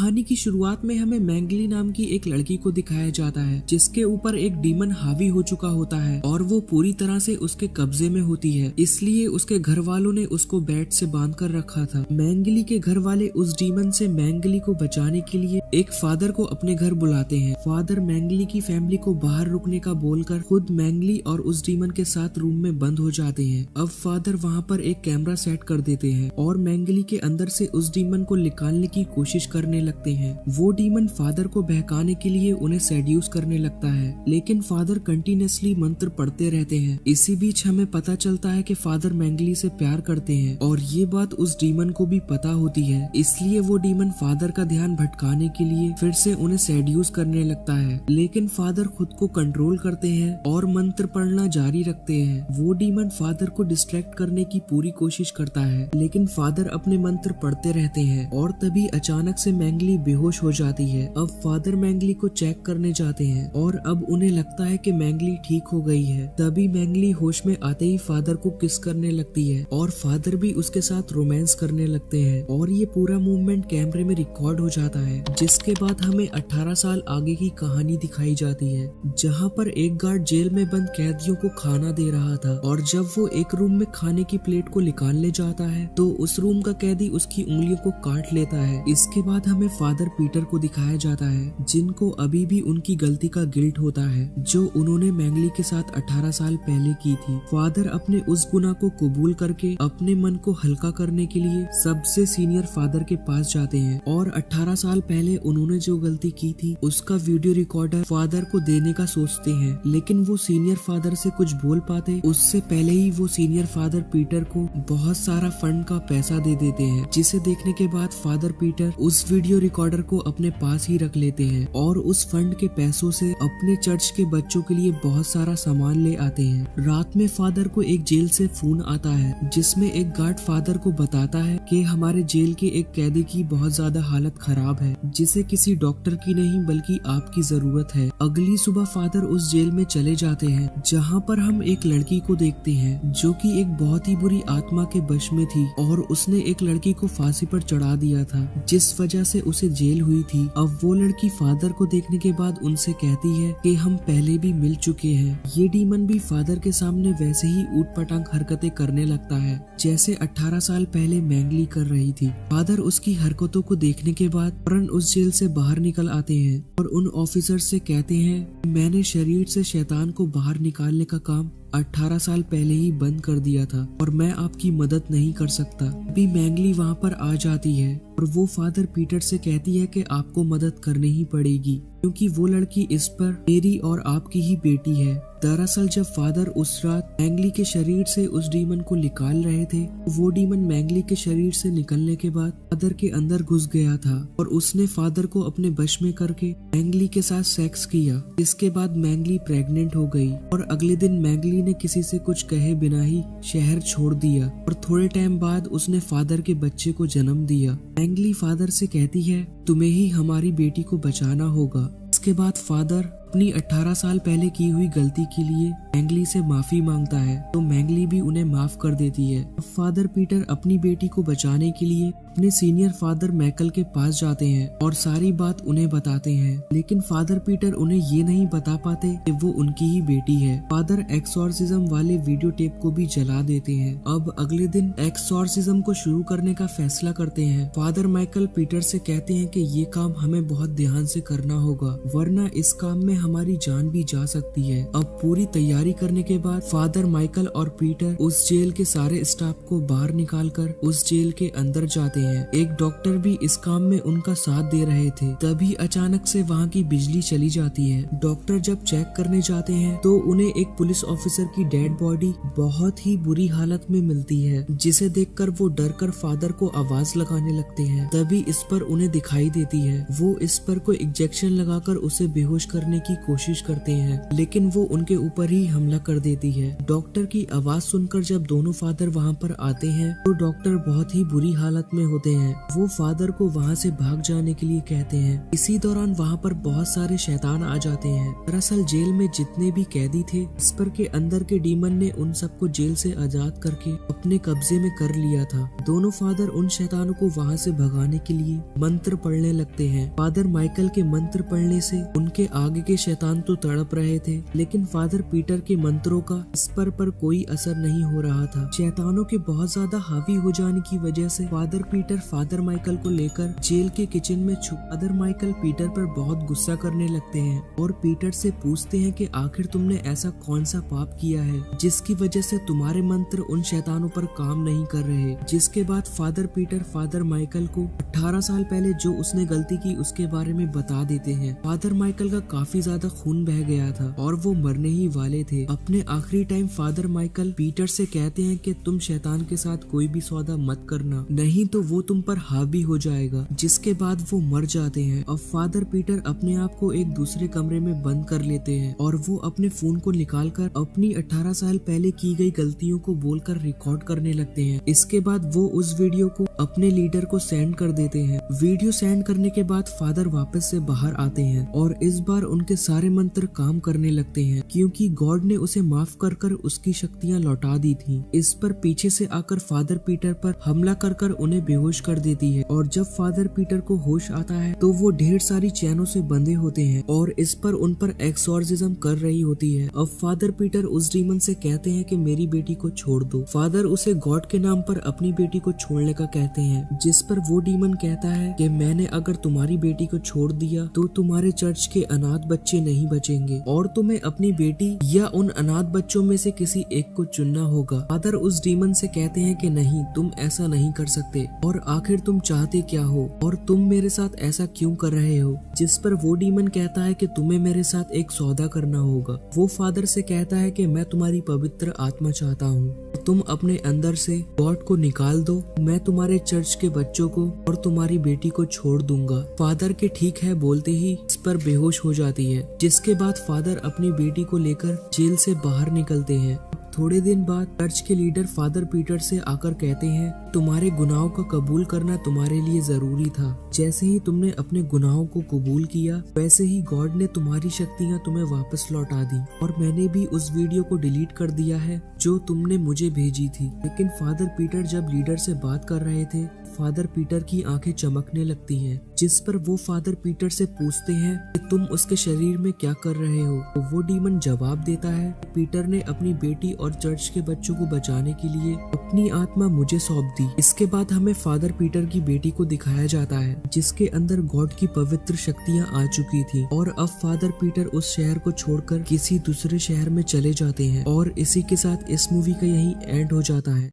कहानी की शुरुआत में हमें मैंगली नाम की एक लड़की को दिखाया जाता है जिसके ऊपर एक डीमन हावी हो चुका होता है और वो पूरी तरह से उसके कब्जे में होती है। इसलिए उसके घर वालों ने उसको बेड से बांध कर रखा था। मैंगली के घर वाले उस डीमन से मैंगली को बचाने के लिए एक फादर को अपने घर बुलाते हैं। फादर मैंगली की फैमिली को बाहर रुकने का बोलकर खुद मैंगली और उस डीमन के साथ रूम में बंद हो जाते हैं। अब फादर वहाँ पर एक कैमरा सेट कर देते हैं और मैंगली के अंदर से उस डीमन को निकालने की कोशिश करने लगते हैं। वो डीमन फादर को बहकाने के लिए उन्हें सेड्यूस करने लगता है, लेकिन फादर कंटिन्यूअसली मंत्र पढ़ते रहते हैं। इसी बीच हमें पता चलता है कि फादर मैंगली से प्यार करते हैं और ये बात उस डीमन को भी पता होती है। इसलिए वो डीमन फादर का ध्यान भटकाने के लिए फिर से उन्हें सेड्यूस करने लगता है, लेकिन फादर खुद को कंट्रोल करते हैं और मंत्र पढ़ना जारी रखते हैं। वो डीमन फादर को डिस्ट्रैक्ट करने की पूरी कोशिश करता है, लेकिन फादर अपने मंत्र पढ़ते रहते हैं और तभी अचानक से मैंगली बेहोश हो जाती है। अब फादर मैंगली को चेक करने जाते हैं और अब उन्हें लगता है कि मैंगली ठीक हो गई है। तभी मैंगली होश में आते ही फादर को किस करने लगती है और फादर भी उसके साथ रोमांस करने लगते हैं और ये पूरा मूवमेंट कैमरे में रिकॉर्ड हो जाता है। जिसके बाद हमें 18 साल आगे की कहानी दिखाई जाती है, जहाँ पर एक गार्ड जेल में बंद कैदियों को खाना दे रहा था और जब वो एक रूम में खाने की प्लेट को निकालने जाता है तो उस रूम का कैदी उसकी उंगलियों को काट लेता है। इसके बाद हमें फादर पीटर को दिखाया जाता है, जिनको अभी भी उनकी गलती का गिल्ट होता है जो उन्होंने मैंगली के साथ 18 साल पहले की थी। फादर अपने उस गुनाह को कबूल करके अपने मन को हल्का करने के लिए सबसे सीनियर फादर के पास जाते हैं और 18 साल पहले उन्होंने जो गलती की थी उसका वीडियो रिकॉर्डर फादर को देने का सोचते हैं, लेकिन वो सीनियर फादर से कुछ बोल पाते उससे पहले ही वो सीनियर फादर पीटर को बहुत सारा फंड का पैसा दे देते हैं, जिसे देखने के बाद फादर पीटर उस वीडियो रिकॉर्डर को अपने पास ही रख लेते हैं और उस फंड के पैसों से अपने चर्च के बच्चों के लिए बहुत सारा सामान ले आते हैं। रात में फादर को एक जेल से फोन आता है जिसमें एक गार्ड फादर को बताता है कि हमारे जेल के एक कैदी की बहुत ज्यादा हालत खराब है, जिसे किसी डॉक्टर की नहीं बल्कि आपकी जरूरत है। अगली सुबह फादर उस जेल में चले जाते हैं जहाँ पर हम एक लड़की को देखते हैं जो कि एक बहुत ही बुरी आत्मा के वश में थी और उसने एक लड़की को फांसी पर चढ़ा दिया था, जिस वजह से उसे जेल हुई थी। अब वो लड़की फादर को देखने के बाद उनसे कहती है कि हम पहले भी मिल चुके हैं। ये डीमन भी फादर के सामने वैसे ही ऊटपटांग हरकतें करने लगता है जैसे 18 साल पहले मैंगली कर रही थी। फादर उसकी हरकतों को देखने के बाद फौरन उस जेल से बाहर निकल आते हैं और उन ऑफिसर से कहते हैं मैंने शरीर से शैतान को बाहर निकालने का काम 18 साल पहले ही बंद कर दिया था और मैं आपकी मदद नहीं कर सकता। भी मैंगली वहाँ पर आ जाती है और वो फादर पीटर से कहती है कि आपको मदद करनी ही पड़ेगी क्योंकि वो लड़की इस पर मेरी और आपकी ही बेटी है। दरअसल जब फादर उस रात मैंगली के शरीर से उस डीमन को निकाल रहे थे, वो डीमन मैंगली के शरीर से निकलने के बाद फादर के अंदर घुस गया था और उसने फादर को अपने वश में करके मैंगली के साथ सेक्स किया। इसके बाद मैंगली प्रेग्नेंट हो गई और अगले दिन मैंगली ने किसी से कुछ कहे बिना ही शहर छोड़ दिया और थोड़े टाइम बाद उसने फादर के बच्चे को जन्म दिया। मैंगली फादर से कहती है तुम्हें ही हमारी बेटी को बचाना होगा। इसके बाद फादर अपनी 18 साल पहले की हुई गलती के लिए मैंगली से माफी मांगता है तो मैंगली भी उन्हें माफ कर देती है। अब फादर पीटर अपनी बेटी को बचाने के लिए अपने सीनियर फादर मैकल के पास जाते हैं और सारी बात उन्हें बताते हैं, लेकिन फादर पीटर उन्हें ये नहीं बता पाते कि वो उनकी ही बेटी है। फादर एक्सॉर्सिज्म वाले वीडियो टेप को भी जला देते हैं। अब अगले दिन एक्सॉर्सिज्म को शुरू करने का फैसला करते हैं। फादर माइकल पीटर से कहते हैं कि ये काम हमें बहुत ध्यान से करना होगा वरना इस काम में हमारी जान भी जा सकती है। अब पूरी तैयारी करने के बाद फादर माइकल और पीटर उस जेल के सारे स्टाफ को बाहर निकालकर उस जेल के अंदर जाते हैं। एक डॉक्टर भी इस काम में उनका साथ दे रहे थे। तभी अचानक से वहाँ की बिजली चली जाती है। डॉक्टर जब चेक करने जाते हैं तो उन्हें एक पुलिस ऑफिसर की डेड बॉडी बहुत ही बुरी हालत में मिलती है, जिसे देखकर वो डर कर फादर को आवाज लगाने लगते हैं। तभी इस पर उन्हें दिखाई देती है। वो इस पर कोई इंजेक्शन लगाकर उसे बेहोश करने की कोशिश करते हैं, लेकिन वो उनके ऊपर ही हमला कर देती है। डॉक्टर की आवाज सुनकर जब दोनों फादर वहाँ पर आते हैं तो डॉक्टर बहुत ही बुरी हालत में होते हैं वो फादर को वहाँ से भाग जाने के लिए कहते हैं। इसी दौरान वहाँ पर बहुत सारे शैतान आ जाते हैं। दरअसल जेल में जितने भी कैदी थे स्पर के अंदर के डीमन ने उन सबको जेल से आजाद करके अपने कब्जे में कर लिया था। दोनों फादर उन शैतानों को वहाँ से भगाने के लिए मंत्र पढ़ने लगते हैं। फादर माइकल के मंत्र पढ़ने से उनके आगे के शैतान तो तड़प रहे थे, लेकिन फादर पीटर के मंत्रों का स्पर पर कोई असर नहीं हो रहा था। शैतानों के बहुत ज्यादा हावी हो जाने की वजह से फादर पीटर फादर माइकल को लेकर जेल के किचन में फादर माइकल पीटर पर बहुत गुस्सा करने लगते हैं और पीटर से पूछते हैं कि आखिर तुमने ऐसा कौन सा पाप किया है जिसकी वजह से तुम्हारे मंत्र उन शैतानों पर काम नहीं कर रहे। जिसके बाद फादर पीटर फादर माइकल को 18 साल पहले जो उसने गलती की उसके बारे में बता देते हैं। फादर माइकल का काफी ज्यादा खून बह गया था और वो मरने ही वाले थे। अपने आखिरी टाइम फादर माइकल पीटर से कहते हैं कि तुम शैतान के साथ कोई भी सौदा मत करना, नहीं तो वो तुम पर हावी हो जाएगा। जिसके बाद वो मर जाते हैं। अब फादर पीटर अपने आप को एक दूसरे कमरे में बंद कर लेते हैं और वो अपने फोन को निकालकर अपनी 18 साल पहले की गई गलतियों को बोलकर रिकॉर्ड करने लगते हैं। इसके बाद वो उस वीडियो को अपने लीडर को सेंड कर देते हैं। वीडियो सेंड करने के बाद फादर वापस से बाहर आते हैं और इस बार उनके सारे मंत्र काम करने लगते हैं क्योंकि गॉड ने उसे माफ कर कर उसकी शक्तियाँ लौटा दी थी। इस पर पीछे से आकर फादर पीटर पर हमला कर कर उन्हें बेहोश कर देती है और जब फादर पीटर को होश आता है तो वो ढेर सारी चैनों से बंधे होते हैं और इस पर उन पर एक्सॉर्सिज्म कर रही होती है। अब फादर पीटर उस डीमन से कहते हैं कि मेरी बेटी को छोड़ दो। फादर उसे गॉड के नाम पर अपनी बेटी को छोड़ने का कहते हैं, जिस पर वो डीमन कहता है कि मैंने अगर तुम्हारी बेटी को छोड़ दिया तो तुम्हारे चर्च के अनाथ बच्चे नहीं बचेंगे और तुम्हें अपनी बेटी या उन अनाथ बच्चों में से किसी एक को चुनना होगा। फादर उस डीमन से कहते हैं कि नहीं, तुम ऐसा नहीं कर सकते और आखिर तुम चाहते क्या हो और तुम मेरे साथ ऐसा क्यों कर रहे हो। जिस पर वो डीमन कहता है कि तुम्हें मेरे साथ एक सौदा करना होगा। वो फादर से कहता है कि मैं तुम्हारी पवित्र आत्मा चाहता हूँ, तुम अपने अंदर से गॉड को निकाल दो, मैं तुम्हारे चर्च के बच्चों को और तुम्हारी बेटी को छोड़ दूंगा। फादर के ठीक है बोलते ही इस पर बेहोश हो जाती है। जिसके बाद फादर अपनी बेटी को लेकर जेल से बाहर निकलते हैं। थोड़े दिन बाद चर्च के लीडर फादर पीटर से आकर कहते हैं तुम्हारे गुनाहों का कबूल करना तुम्हारे लिए जरूरी था। जैसे ही तुमने अपने गुनाहों को कबूल किया वैसे ही गॉड ने तुम्हारी शक्तियाँ तुम्हें वापस लौटा दी और मैंने भी उस वीडियो को डिलीट कर दिया है जो तुमने मुझे भेजी थी। लेकिन फादर पीटर जब लीडर से बात कर रहे थे फादर पीटर की आंखें चमकने लगती हैं। जिस पर वो फादर पीटर से पूछते हैं कि तुम उसके शरीर में क्या कर रहे हो। तो वो डीमन जवाब देता है पीटर ने अपनी बेटी और चर्च के बच्चों को बचाने के लिए अपनी आत्मा मुझे सौंप दी। इसके बाद हमें फादर पीटर की बेटी को दिखाया जाता है जिसके अंदर गॉड की पवित्र शक्तियाँ आ चुकी थी और अब फादर पीटर उस शहर को छोड़कर किसी दूसरे शहर में चले जाते हैं और इसी के साथ इस मूवी का यही एंड हो जाता है।